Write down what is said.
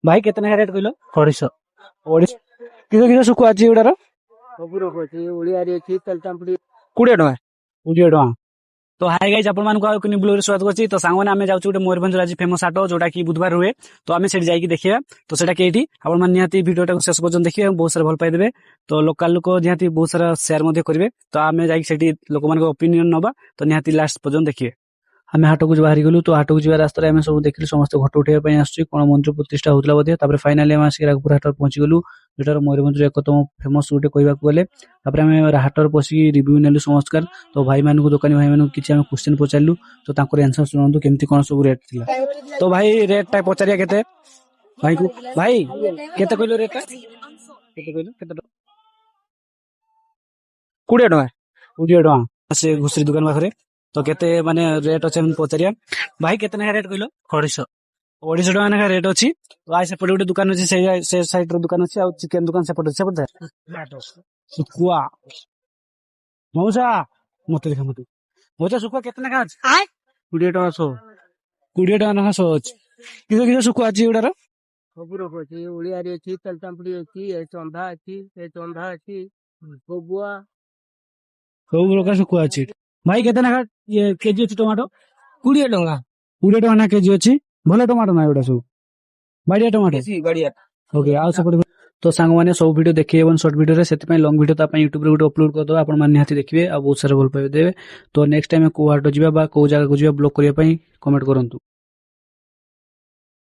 भाई केतना रेट कहलो? 250 किलो किलो शुखुआ ଅଛି ଏଗୁଡାର? ସବୁ ରକ ଅଛି ଓଡିଆରେ ଅଛି ତେଲ ଚାମ୍ପୁଡି 20 ଟଙ୍କା 20 ଟଙ୍କା। तो हाय गाइज आपको ब्लॉग स्वागत करछि। तो सांगने आमे जाउछु गोटे मयूरभंज आज फेमस हाट जोटा कि बुधवार हुए। तो आमे सेठी जाइकी देखिया तो सेटा केठी आपण माने निहाती वीडियोटा को शेष पर्यंत देखिए बहुत सारा भल पाई देबे। तो लोकल लोक निहाती बहुत सारा शेयर मध्ये करिवे। तो आमे जाइकी सेठी लोक मान ओपिनियन नबा तो निहाती लास्ट पर्यंत देखिए। आमे हाट को बाहरी गलु तो हाट को जीवा रास्ता आमे सब देखिलु समस्त घट उठेबा पई आसछि कोन मंत्र प्रतिष्ठा होतला बदे। तापर फाइनली आमे आसी रागपुर हाट पहुंची गलु जोटार मयूरभंज एकतम फेमस गोटे कहबाक गले। तापर आमे हाटर पसी रिव्यू नेलु समस्तकार। तो भाई मानकु दुकानी भाई मानकु किछि आमे क्वेश्चन पचारलु तो तांकर आंसर सुनंतु केमती कोन सब रेट थिला। तो भाई रेट टा पचारिया केते भाई को भाई केते कहलो रेट टा केते कहलो केते 20 टका 20 टका से घुसरी दुकान पाखरे। तो केते माने रेट अछि हम पचारिया भाई केतना रेट कहलो 250 250 टका ना रेट अछि। तो आइ सेपटे गोटे दुकान अछि से साइड रो दुकान अछि आ चिकन दुकान सेपटे सुकुआ मौसा मते देखा मते मौसा सुकुआ केतना का अछि 20 ଟଙ୍କା 100 20 टका ना 100 अछि। किलो किलो सुकुआ अछि एडार ସବୁ ରକ ଅଛି ଓଡିଆରେ ଅଛି ତେଲ ଚାମ୍ପୁଡି ଅଛି ଏ ଚନ୍ଧା ଅଛି ବଗୁଆ ସବୁ ପ୍ରକାର ସୁକୁଆ ଅଛି। ଭାଇ କେतना का ये केजी अछि टमाटो 20 ଟଙ୍କା 20 टका ना केजी अछि। भले टमाटो ना एडा सब बढ़िया टमाटो ଦେଶୀ ବଢିଆ ओके आ सब। तो सांग माने सब वीडियो देखिए शॉर्ट वीडियो रे सेति पई लॉन्ग वीडियो ता पई YouTube रे गोटे अपलोड कर दो आपण माने निहाती देखिबे आ बहुत सारा भल पाइबे देबे। तो नेक्स्ट टाइम को हाट जिबा बा को जगह को जिबा ब्लॉग करिया पई कमेंट करंतु।